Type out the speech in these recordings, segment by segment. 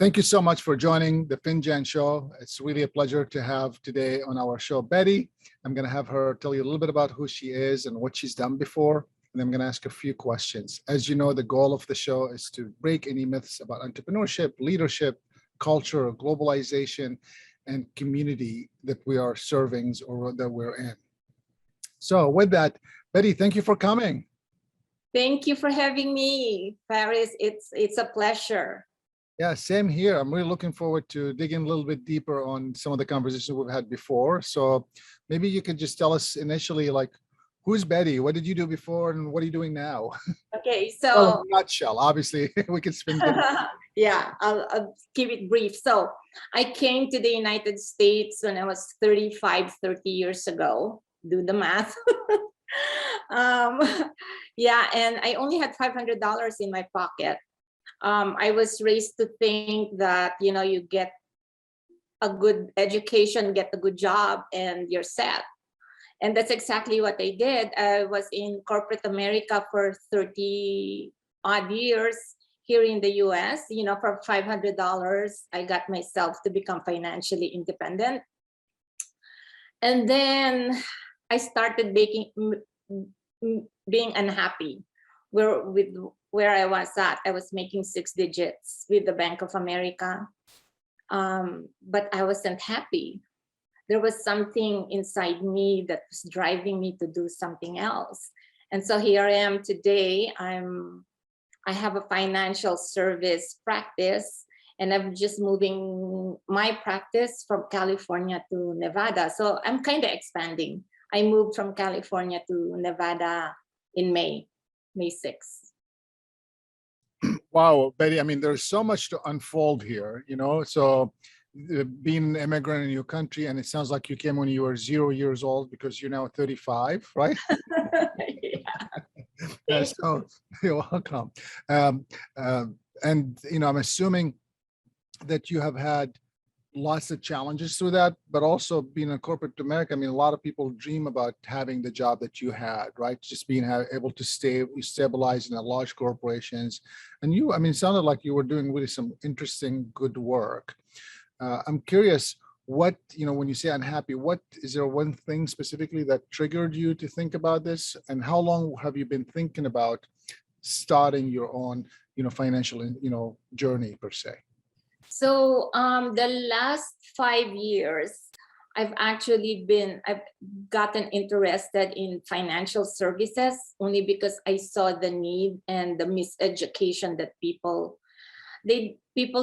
Thank you so much for joining the Finjan Show. It's really a pleasure to have today on our show Bette. I'm going to have her tell you a little bit about who she is and what she's done before. And I'm going to ask a few questions. As you know, the goal of the show is to break any myths about entrepreneurship, leadership, culture, globalization, and community that we are serving or that we're in. So with that, Bette, thank you for coming. Thank you for having me, Faris. It's a pleasure. Yeah, same here. I'm really looking forward to digging a little bit deeper on some of the conversations we've had before. So maybe you could just tell us initially, like, who's Bette? What did you do before and what are you doing now? Okay, so well, in a nutshell, obviously, we could spend yeah, I'll keep it brief. So I came to the United States when I was 30 years ago. Do the math. Yeah, and I only had $500 in my pocket. I was raised to think that, you get a good education, get a good job, and you're set. And that's exactly what I did. I was in corporate America for 30 odd years here in the US. For $500, I got myself to become financially independent. And then I started being unhappy where I was at. I was making 6 digits with the Bank of America, but I wasn't happy. There was something inside me that was driving me to do something else. And so here I am today. I have a financial service practice, and I'm just moving my practice from California to Nevada. So I'm kind of expanding. I moved from California to Nevada in May 6th. Wow, Bette, I mean, there's so much to unfold here, so being an immigrant in your country, and it sounds like you came when you were 0 years old because you're now 35, right? Yeah. So you're welcome. And, I'm assuming that you have had lots of challenges through that, but also being in corporate America, I mean, a lot of people dream about having the job that you had, right? Just being able to stabilize in a large corporations. And you, I mean, it sounded like you were doing really some interesting, good work. I'm curious, what, when you say unhappy, what is there one thing specifically that triggered you to think about this? And how long have you been thinking about starting your own, financial, journey per se? So the last 5 years, I've gotten interested in financial services only because I saw the need and the miseducation that people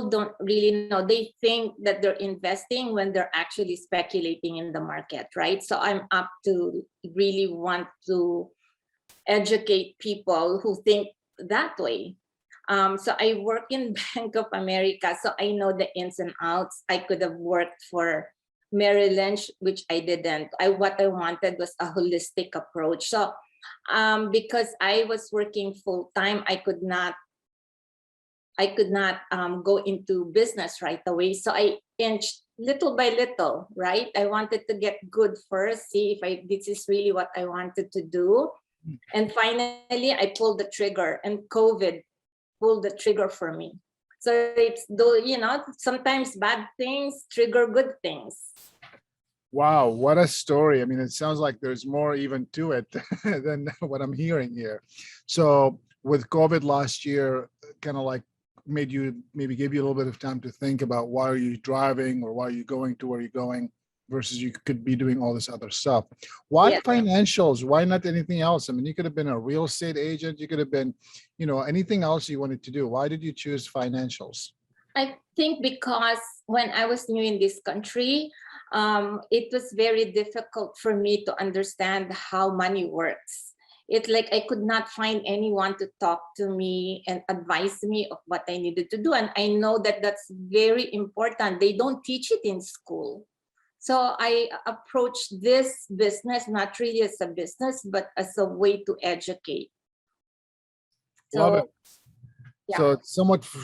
don't really know. They think that they're investing when they're actually speculating in the market, right? So I'm up to really want to educate people who think that way. So I work in Bank of America, so I know the ins and outs. I could have worked for Merrill Lynch, which I didn't. What I wanted was a holistic approach. So because I was working full time, I could not go into business right away. So I inched little by little, right? I wanted to get good first, see if this is really what I wanted to do. And finally, I pulled the trigger, and COVID pulled the trigger for me. So it's sometimes bad things trigger good things. Wow, what a story. I mean, it sounds like there's more even to it than what I'm hearing here. So with COVID last year, kind of like gave you a little bit of time to think about why are you driving or why are you going to where you're going versus you could be doing all this other stuff. Why financials? Why not anything else? I mean, you could have been a real estate agent. You could have been, anything else you wanted to do. Why did you choose financials? I think because when I was new in this country, it was very difficult for me to understand how money works. It's like I could not find anyone to talk to me and advise me of what I needed to do. And I know that that's very important. They don't teach it in school. So I approached this business not really as a business, but as a way to educate. Love it. Yeah. So it's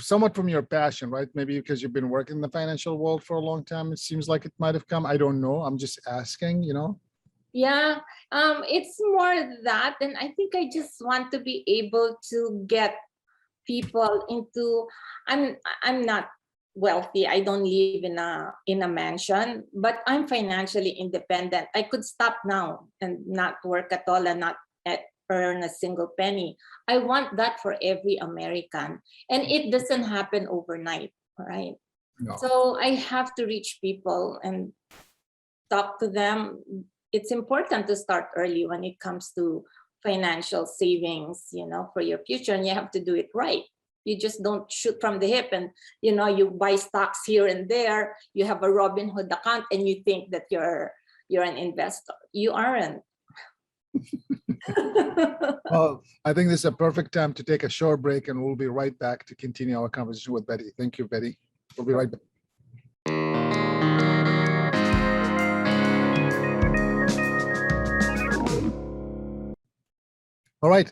somewhat from your passion, right? Maybe because you've been working in the financial world for a long time. It seems like it might have come. I don't know. I'm just asking, Yeah, it's more that, and I think I just want to be able to get people into. I'm not wealthy. I don't live in a mansion, but I'm financially independent. I could stop now and not work at all and not earn a single penny. I want that for every American, and it doesn't happen overnight, right? No. So I have to reach people and talk to them. It's important to start early when it comes to financial savings, for your future, and you have to do it right. You just don't shoot from the hip and, you buy stocks here and there. You have a Robinhood account and you think that you're an investor. You aren't. Well, I think this is a perfect time to take a short break, and we'll be right back to continue our conversation with Bette. Thank you, Bette. We'll be right back. All right.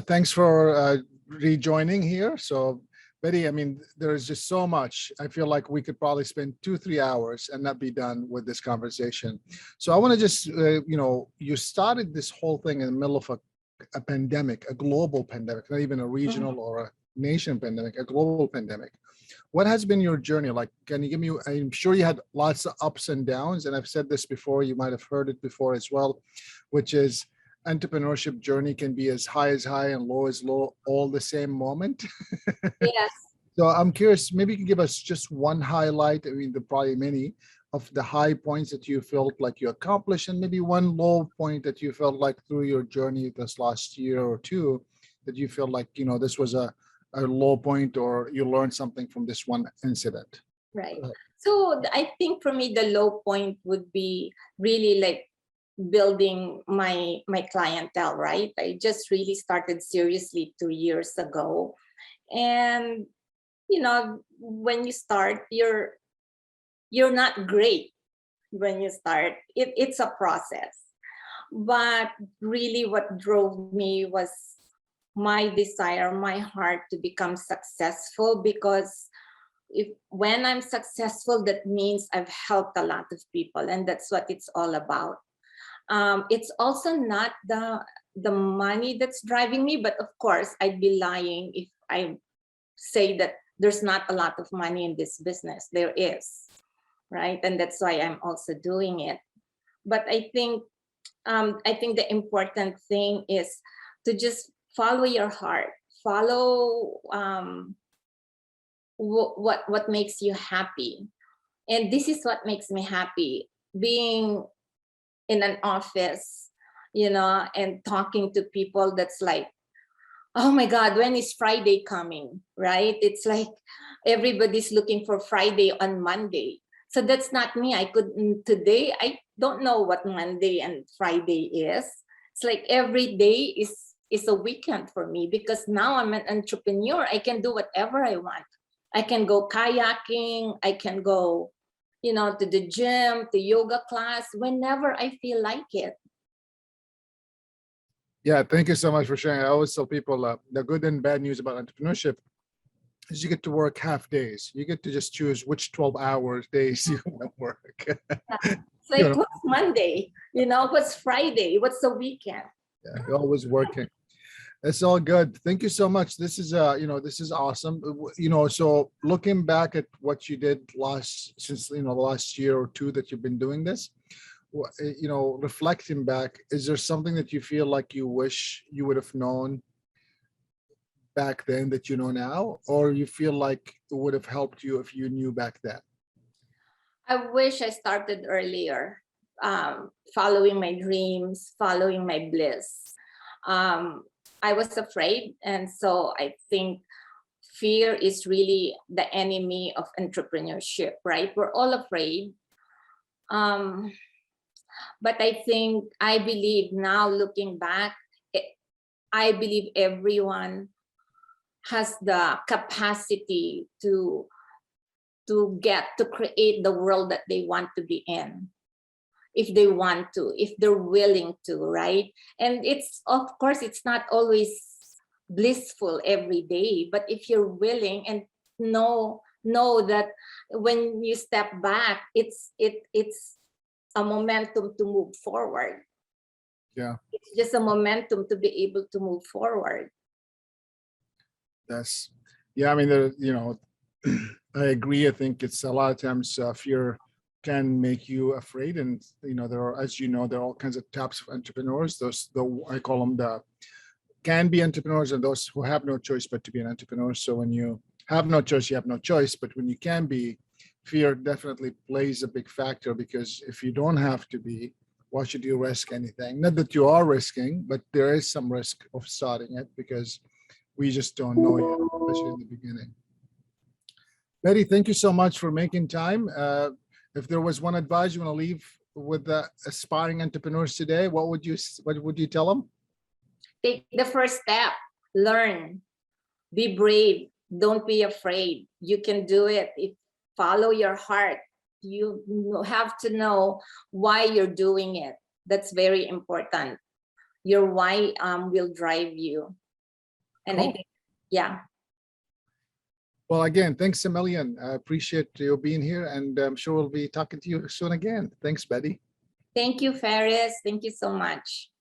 Thanks for rejoining here. So, Bette, I mean, there is just so much. I feel like we could probably spend 2-3 hours and not be done with this conversation. So I want to just, you started this whole thing in the middle of a pandemic, a global pandemic, not even a regional or a nation pandemic, a global pandemic. What has been your journey like? Can you give me, I'm sure you had lots of ups and downs, and I've said this before, you might have heard it before as well, which is entrepreneurship journey can be as high and low as low, all the same moment. Yes. So I'm curious, maybe you can give us just one highlight, I mean, there are probably many, of the high points that you felt like you accomplished, and maybe one low point that you felt like through your journey this last year or two, that you feel like, this was a low point, or you learned something from this one incident. Right. So I think for me, the low point would be really like building my clientele, right? I just really started seriously 2 years ago. And, when you start, you're not great when you start. It's a process. But really what drove me was my desire, my heart to become successful, because when I'm successful, that means I've helped a lot of people, and that's what it's all about. It's also not the money that's driving me, but of course I'd be lying if I say that there's not a lot of money in this business. There is, right? And that's why I'm also doing it. But I think the important thing is to just follow your heart, follow what makes you happy. And this is what makes me happy, being in an office, and talking to people that's like, oh my God, when is Friday coming, right? It's like everybody's looking for Friday on Monday. So that's not me. Today, I don't know what Monday and Friday is. It's like every day is a weekend for me, because now I'm an entrepreneur. I can do whatever I want. I can go kayaking. I can go, to the gym, to yoga class, whenever I feel like it. Yeah, thank you so much for sharing. I always tell people the good and bad news about entrepreneurship is you get to work half days. You get to just choose which 12-hour days you want to work. It's like, what's Monday? What's Friday? What's the weekend? Yeah, you're always working. It's all good. Thank you so much. This is this is awesome. So looking back at what you did since the last year or two that you've been doing this, reflecting back, is there something that you feel like you wish you would have known back then that you know now, or you feel like it would have helped you if you knew back then? I wish I started earlier, following my dreams, following my bliss. I was afraid, and so I think fear is really the enemy of entrepreneurship, right? We're all afraid. But I believe now, looking back, I believe everyone has the capacity to create the world that they want to be in, if they want to, if they're willing to, right? And of course, it's not always blissful every day, but if you're willing and know that when you step back, it's a momentum to move forward. Yeah. It's just a momentum to be able to move forward. Yeah. I mean, I agree. I think it's a lot of times fear can make you afraid. And, there are, as you know, there are all kinds of types of entrepreneurs. I call them the can be entrepreneurs and those who have no choice but to be an entrepreneur. So when you have no choice, you have no choice. But when you can be, fear definitely plays a big factor, because if you don't have to be, why should you risk anything? Not that you are risking, but there is some risk of starting it because we just don't know yet, especially in the beginning. Bette, thank you so much for making time. If there was one advice you want to leave with the aspiring entrepreneurs today, what would you tell them? Take the first step, learn, be brave, don't be afraid. You can do it. Follow your heart. You have to know why you're doing it. That's very important. Your why will drive you. And Cool. I think, yeah. Well, again, thanks a million. I appreciate you being here, and I'm sure we'll be talking to you soon again. Thanks, Bette. Thank you, Faris. Thank you so much.